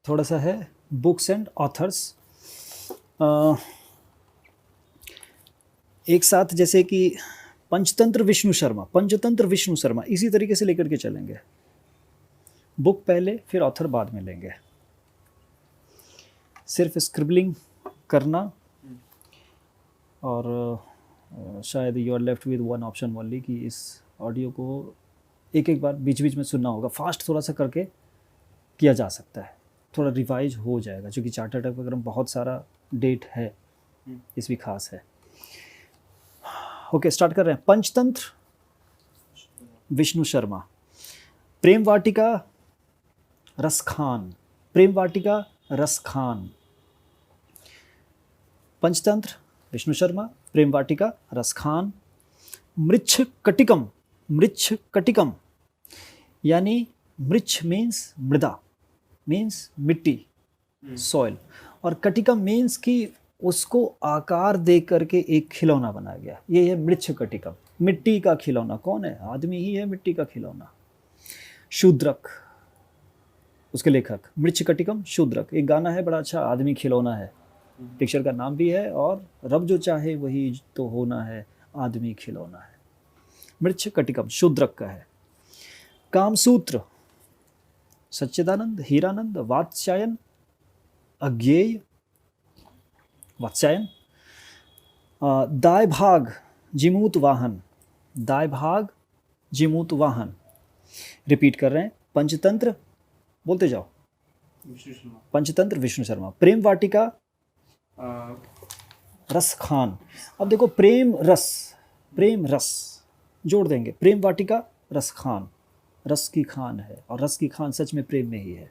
थोड़ा सा है बुक्स एंड ऑथर्स। एक साथ जैसे कि पंचतंत्र विष्णु शर्मा इसी तरीके से लेकर के चलेंगे। बुक पहले फिर ऑथर बाद में लेंगे। सिर्फ स्क्रिबलिंग करना और शायद you are left with one option only कि इस ऑडियो को एक एक बार बीच बीच में सुनना होगा। फास्ट थोड़ा सा करके किया जा सकता है, थोड़ा रिवाइज हो जाएगा, क्योंकि चार्टर्ड अकाउंटेंट में बहुत सारा डेट है, इस भी खास है। ओके, स्टार्ट कर रहे हैं। पंचतंत्र विष्णु शर्मा, प्रेम वाटिका रसखान, प्रेम वाटिका रसखान। पंचतंत्र विष्णु शर्मा, प्रेम वाटिका रसखान। मृच्छ कटिकम, मृच्छ कटिकम यानी मृच्छ मीन्स मृदा, मीन्स मिट्टी, सॉइल, और कटिकम मीन्स कि उसको आकार दे करके एक खिलौना बनाया गया। ये है मृच्छ कटिकम, मिट्टी का खिलौना। कौन है? आदमी ही है मिट्टी का खिलौना। शूद्रक उसके लेखक, मृच्छ कटिकम शूद्रक। एक गाना है बड़ा अच्छा, आदमी खिलौना है, पिक्चर का नाम भी है, और रब जो चाहे वही तो होना है, आदमी खिलौना है। मृच्छ कटिकम शूद्रक का है। कामसूत्र सच्चिदानंद, हीरानंद, वात्स्यायन, अज्ञेय, वात्स्यायन। दाय भाग जिमूत वाहन, दाय भाग जिमूत वाहन। रिपीट कर रहे हैं। पंचतंत्र बोलते जाओ। पंचतंत्र विष्णु शर्मा, प्रेम वाटिका रस खान। अब देखो, प्रेम रस, प्रेम रस जोड़ देंगे, प्रेम वाटिका रस खान, रस की खान है, और रस की खान सच में प्रेम में ही है।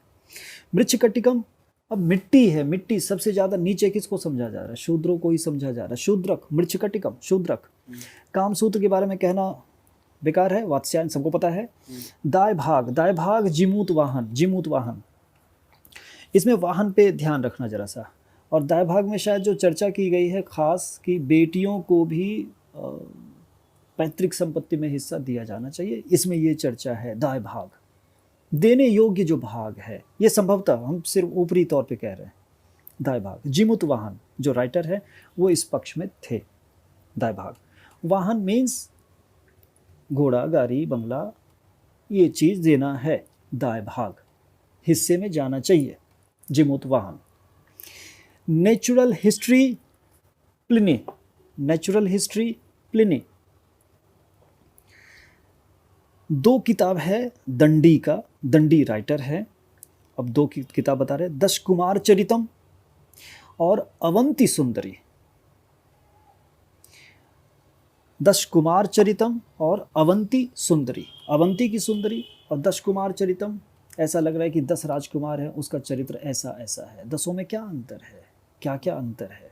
मृच्छ कटिकम, अब मिट्टी है, मिट्टी सबसे ज्यादा नीचे किसको समझा जा रहा है? शूद्रों को ही समझा जा रहा है। शूद्रक, मृच्छ कटिकम शूद्रक। कामसूत्र के बारे में कहना बेकार है, वात्स्यायन सबको पता है। दाय भाग, दाय भाग जिमूत वाहन, जिमूत वाहन। इसमें वाहन पे ध्यान रखना जरा सा। और दाय भाग में शायद जो चर्चा की गई है खास, कि बेटियों को भी पैतृक संपत्ति में हिस्सा दिया जाना चाहिए, इसमें ये चर्चा है। दाय भाग देने योग्य जो भाग है, ये संभवतः हम सिर्फ ऊपरी तौर पे कह रहे हैं। दाय भाग जिमुत वाहन, जो राइटर है वो इस पक्ष में थे। दाय भाग वाहन मीन्स घोड़ा, गाड़ी, बंगला, ये चीज देना है। दाय भाग हिस्से में जाना चाहिए, जिमुत वाहन। Natural history Pliny, natural history Pliny. दो किताब है दंडी का, दंडी राइटर है। अब दो किताब बता रहे हैं, दश कुमार चरितम और अवंती सुंदरी। दश कुमार चरितम और अवंती सुंदरी, अवंती की सुंदरी और दश कुमार चरितम। ऐसा लग रहा है कि 10 राजकुमार हैं, उसका चरित्र ऐसा ऐसा है। 10 में क्या अंतर है, क्या क्या अंतर है?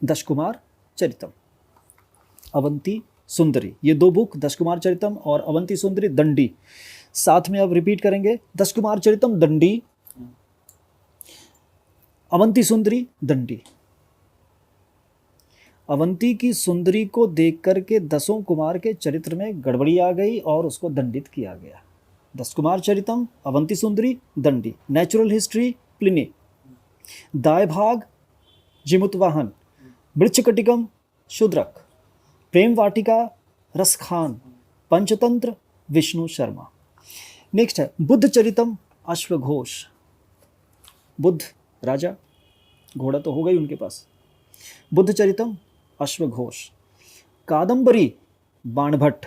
दश कुमार चरितम, अवंती सुंदरी, ये दो बुक, दश कुमार चरितम और अवंती सुंदरी, दंडी। साथ में अब रिपीट करेंगे, दश कुमार चरितम दंडी, अवंती सुंदरी दंडी। अवंती की सुंदरी को देख करके 10 कुमार के चरित्र में गड़बड़ी आ गई और उसको दंडित किया गया। दश कुमार चरितम, अवंती सुंदरी, दंडी। नेचुरल हिस्ट्री प्लिनी, दाय भाग जिमुत वाहन, मृच्छ कटिकम शूद्रक, प्रेम वाटिका रसखान, पंचतंत्र विष्णु शर्मा। नेक्स्ट है बुद्ध चरितम अश्वघोष। बुद्ध राजा, घोड़ा तो हो गई उनके पास। बुद्ध चरितम अश्वघोष। कादंबरी बाणभट्ट,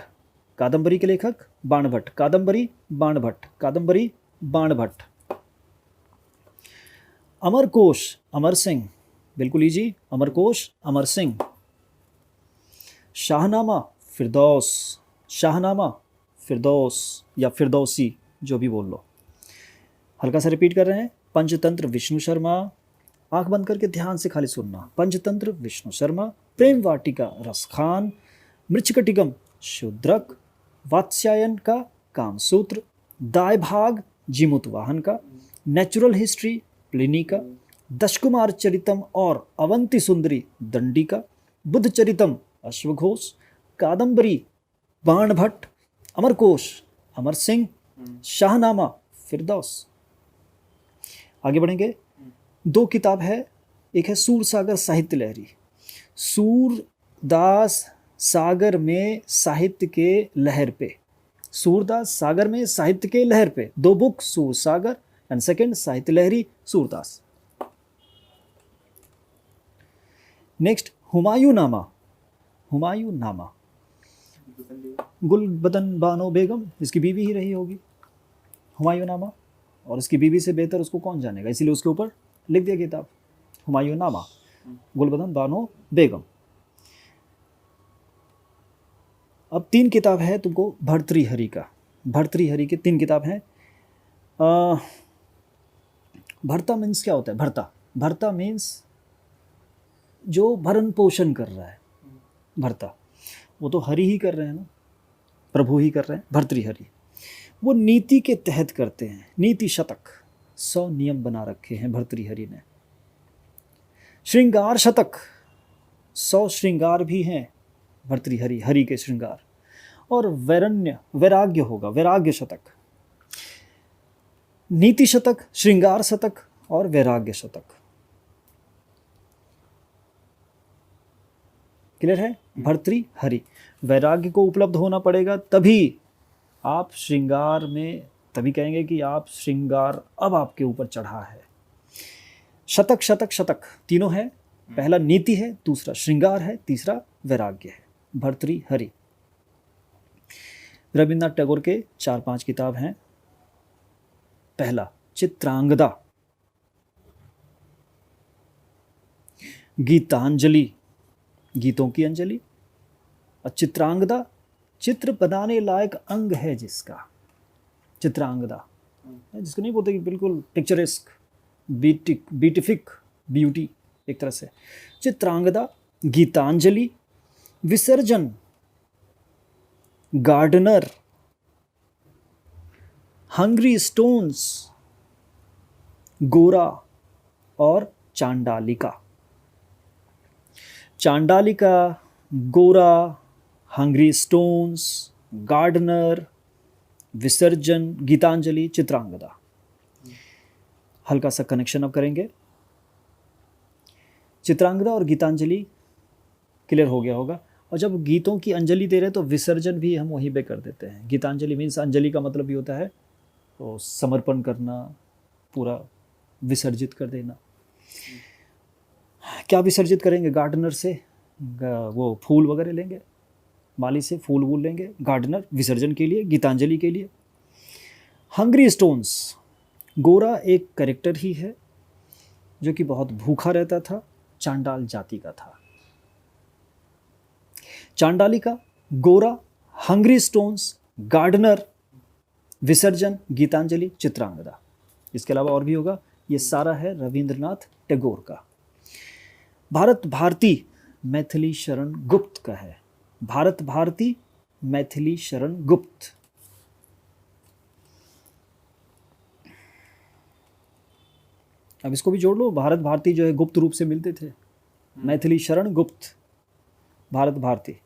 कादंबरी के लेखक बाणभट्ट, कादंबरी बाणभट्ट, कादंबरी बाणभट्ट। अमरकोश अमर सिंह, बिल्कुल इजी, अमरकोश अमर सिंह। शाहनामा फिरदौस, शाहनामा फिरदौस या फिरदौसी, जो भी बोल लो। हल्का सा रिपीट कर रहे हैं। पंचतंत्र विष्णु शर्मा, आंख बंद करके ध्यान से खाली सुनना। पंचतंत्र विष्णु शर्मा, प्रेम वाटिका रसखान, मृच्छकटिकम शूद्रक, वात्स्यायन का कामसूत्र, दाय भाग जिमुत वाहन का, नेचुरल हिस्ट्री प्लिनी का, दशकुमार चरितम और अवंती सुंदरी दंडी का, बुद्ध चरितम अश्वघोष, कादंबरी बाणभट्ट, अमरकोश अमर सिंह, शाहनामा फिरदौस। आगे बढ़ेंगे। 2 किताब है, एक है सूरसागर साहित्य लहरी, सूरदास सागर में साहित्य के लहर पे, सूरदास सागर में साहित्य के लहर पे, 2 बुक सूरसागर एंड सेकंड साहित्य लहरी सूरदास। नेक्स्ट हुमायूं नामा, हुमायूं नामा गुलबदन बानो बेगम, इसकी बीवी ही रही होगी हुमायूं नामा, और इसकी बीवी से बेहतर उसको कौन जानेगा, इसीलिए उसके ऊपर लिख दिया किताब हुमायूं नामा, गुलबदन बानो बेगम। अब 3 किताब है तुमको भर्तृहरि का, भर्तृहरि के 3 किताब हैं। भर्ता मीन्स क्या होता है, भर्ता, भर्ता मीन्स जो भरण पोषण कर रहा है, भर्ता वो तो हरि ही कर रहे हैं ना, प्रभु ही कर रहे हैं। भर्तृहरि वो नीति के तहत करते हैं, नीति शतक, 100 नियम बना रखे हैं भर्तृहरि ने। श्रृंगार शतक, 100 श्रृंगार भी हैं भर्तृहरि, हरि के श्रृंगार। और वैरण्य, वैराग्य होगा, वैराग्य शतक, नीति शतक, श्रृंगार शतक और वैराग्य शतक। क्लियर है? भर्तृहरि, वैराग्य को उपलब्ध होना पड़ेगा तभी आप श्रृंगार में, तभी कहेंगे कि आप श्रृंगार अब आपके ऊपर चढ़ा है। शतक शतक शतक तीनों है, पहला नीति है, दूसरा श्रृंगार है, तीसरा वैराग्य है। भर्तृहरि रविन्द्रनाथ टैगोर के 4-5 किताब हैं। पहला चित्रांगदा, गीतांजलि, गीतों की अंजलि, और चित्रांगदा चित्र बनाने लायक अंग है जिसका, चित्रांगदा, जिसको नहीं बोलते कि बिल्कुल पिक्चरेस्क, ब्यूटिफिक, ब्यूटी एक तरह से। चित्रांगदा, गीतांजलि, विसर्जन, गार्डनर, हंग्री स्टोन्स, गोरा और चांडालिका। चांडालिका, गोरा, हंग्री स्टोन्स, गार्डनर, विसर्जन, गीतांजलि, चित्रांगदा। हल्का सा कनेक्शन अब करेंगे। चित्रांगदा और गीतांजलि क्लियर हो गया होगा। और जब गीतों की अंजलि दे रहे हैं तो विसर्जन भी हम वहीं पे कर देते हैं। गीतांजलि मीन्स अंजलि का मतलब ये होता है तो समर्पण करना, पूरा विसर्जित कर देना। क्या विसर्जित करेंगे? गार्डनर से वो फूल वगैरह लेंगे, माली से फूल वूल लेंगे, गार्डनर विसर्जन के लिए, गीतांजलि के लिए। हंग्री स्टोन्स, गोरा एक कैरेक्टर ही है जो कि बहुत भूखा रहता था, चांडाल जाति का था। चांडालिका, गोरा, हंग्री स्टोन्स, गार्डनर, विसर्जन, गीतांजलि, चित्रांगदा। इसके अलावा और भी होगा। ये सारा है रविंद्रनाथ टैगोर का। भारत भारती मैथिली शरण गुप्त का है। भारत भारती मैथिली शरण गुप्त। अब इसको भी जोड़ लो, भारत भारती जो है गुप्त रूप से मिलते थे, मैथिली शरण गुप्त, भारत भारती।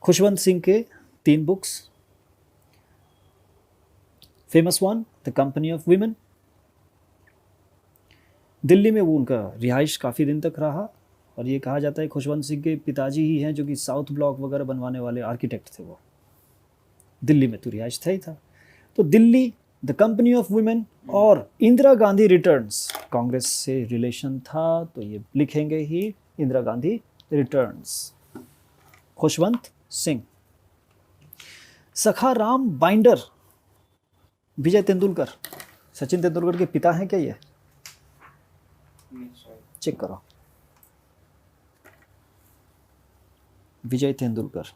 खुशवंत सिंह के 3 books, famous one the company of women. Delhi में वो उनका रिहाइश काफ़ी दिन तक रहा और ये कहा जाता है खुशवंत सिंह के पिताजी ही हैं जो कि साउथ ब्लॉक वगैरह बनवाने वाले आर्किटेक्ट थे। वो दिल्ली में तो रिहाइश था ही था। तो Delhi, the company of women और इंदिरा गांधी रिटर्न्स, कांग्रेस से रिलेशन था तो ये लिखेंगे ही इंदिरा गांधी रिटर्न्स। खुशवंत सिंह। सखाराम बाइंडर, विजय तेंदुलकर, सचिन तेंदुलकर के पिता हैं क्या ये? चेक करो। विजय तेंदुलकर।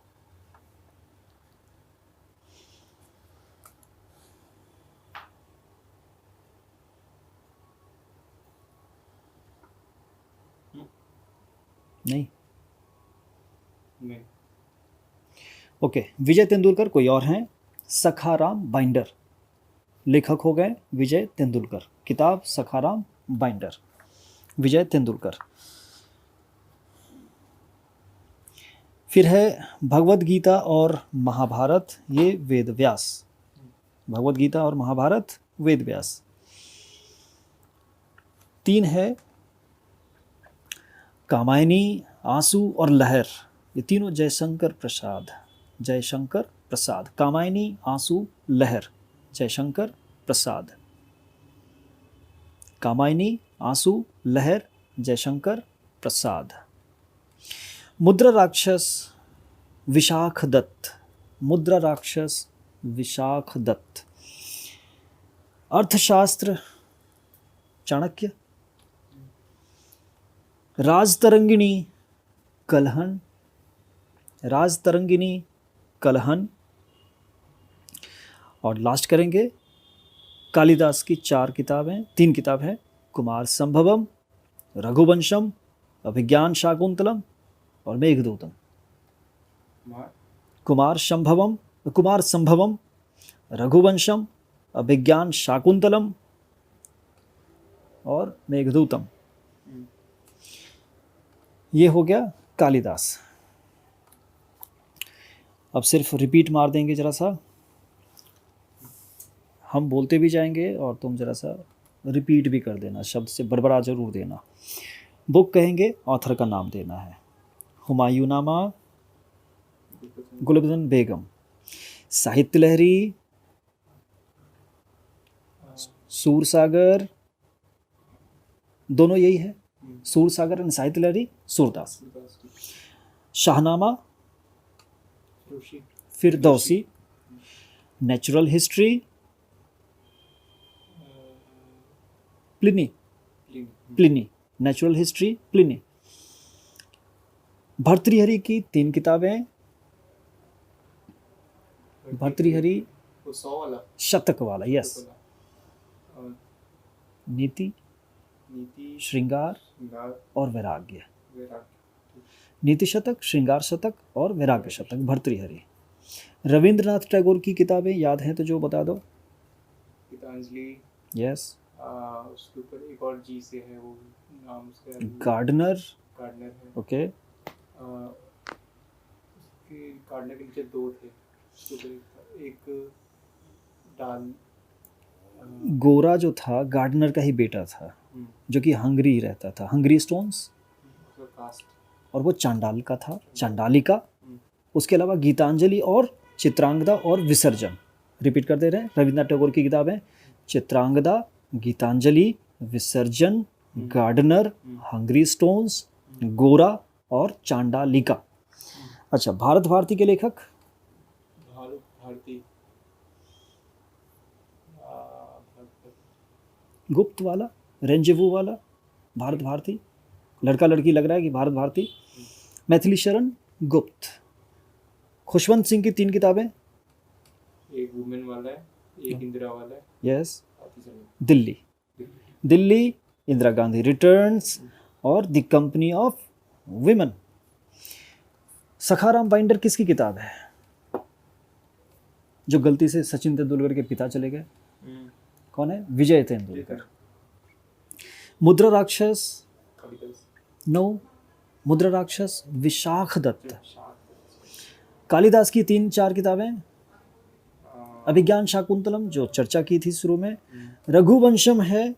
नहीं, ओके, विजय तेंदुलकर कोई और हैं। सखाराम बाइंडर, लेखक हो गए विजय तेंदुलकर। किताब सखाराम बाइंडर, विजय तेंदुलकर। फिर है भगवद गीता और महाभारत, ये वेद व्यास। भगवद गीता और महाभारत वेद व्यास। तीन है कामायनी, आंसू और लहर। ये तीनों जयशंकर प्रसाद, जयशंकर प्रसाद। कामायनी, आंसू, लहर, जयशंकर प्रसाद। कामायनी, आंसू, लहर, जयशंकर प्रसाद। मुद्रा राक्षस विशाख दत्त, मुद्रा राक्षस विशाख दत्त। अर्थशास्त्र चाणक्य। राजतरंगिणी कलहन, राजतरंगिणी कलहन। और लास्ट करेंगे कालिदास की तीन किताब हैं, कुमार संभवम, रघुवंशम, अभिज्ञान शाकुंतलम और मेघदूतम। कुमार संभवम, रघुवंशम, अभिज्ञान शाकुंतलम और मेघदूतम। ये हो गया कालिदास। अब सिर्फ रिपीट मार देंगे जरा सा, हम बोलते भी जाएंगे और तुम जरा सा रिपीट भी कर देना, शब्द से बड़बड़ा जरूर देना। बुक कहेंगे, ऑथर का नाम देना है। हुमायूंनामा, गुलबदन बेगम। साहित्य लहरी, सूरसागर, दोनों यही है, Sursagar and Sahitya Lahari, Surdas. Shahnama, Firdausi. Natural history, Pliny, natural history Pliny. Bhartrihari की तीन किताबें, भर्तृहरि शतक वाला, यस। नीति, श्रृंगार और वैराग्य। नीति शतक, श्रृंगार शतक और वैराग्य शतक, भर्तृहरि। रविंद्रनाथ टैगोर की किताबें याद हैं तो जो बता दो। गीतांजलि, यस। उसके ऊपर एक और जी से है, वो नाम उसका गार्डनर है। ओके। उसके गार्डनर के नीचे दो थे, एक डाल। गोरा जो था गार्डनर का ही बेटा था, जो कि हंगरी रहता था, हंगरी स्टोन्स। और वो चांडाल का था, चांडालिका। उसके अलावा गीतांजलि और चित्रांगदा और विसर्जन। रिपीट कर दे रहे हैं, रविंद्रनाथ टैगोर की किताबें चित्रांगदा, गीतांजलि, विसर्जन, गार्डनर, हंगरी स्टोन्स, गोरा और चांडालिका। अच्छा, भारत भारती के लेखक? गुप्त वाला, रेंजेवू वाला, भारत भारती। लड़का लड़की लग रहा है कि भारत भारती। मैथिली शरण गुप्त। खुशवंत सिंह की तीन किताबें, एक वुमेन वाला है, एक इंदिरा वाला है, यस। दिल्ली, इंदिरा गांधी रिटर्न्स और the company of women. Sakharam binder किसकी किताब है, जो गलती से सचिन तेंदुलकर के पिता चले गए? कौन है? विजय तेंदुलकर। मुद्रा राक्षस, नो, मुद्रा राक्षस विशाख दत्त। कालिदास की तीन चार किताबें, अभिज्ञान शाकुंतलम जो चर्चा की थी शुरू में, रघुवंशम है,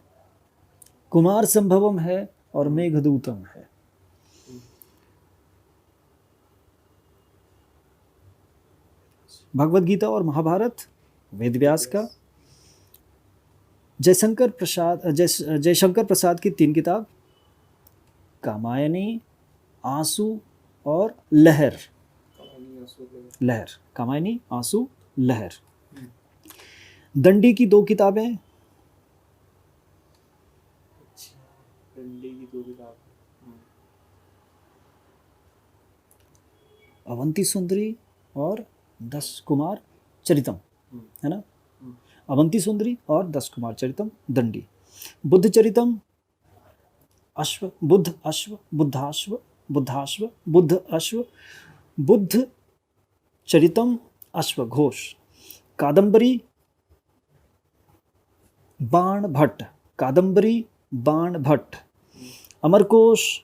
कुमार संभवम है और मेघदूतम है। भगवद गीता और महाभारत वेद व्यास का। जयशंकर प्रसाद की तीन किताब, कामायनी, आंसू और लहर। कामायनी, आंसू, लहर। दंडी की दो किताबें, अवंती सुंदरी और 10 कुमार चरितम, है ना? अवंती सुंदरी और 10 कुमार चरितम, दंडी। बुद्ध चरितम, अश्व, बुद्ध अश्व, बुद्धाश्व, बुद्धाश्व, बुद्ध अश्व, बुद्ध चरितम, अश्व घोष। कादंबरी, बाण भट्ट, कादंबरी, बाण भट्ट। अमरकोश,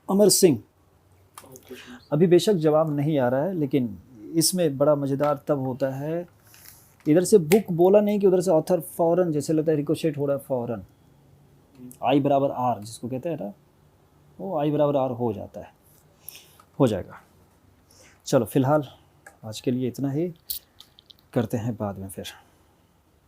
अमर सिंह। अभी बेशक जवाब नहीं आ रहा है, लेकिन इसमें बड़ा मज़ेदार तब होता है, इधर से बुक बोला नहीं कि उधर से ऑथर फौरन, जैसे लगता है रिकोशेट हो रहा है फौरन। आई बराबर आर जिसको कहते हैं ना, वो आई बराबर आर हो जाता है, हो जाएगा। चलो फिलहाल आज के लिए इतना ही, करते हैं बाद में फिर।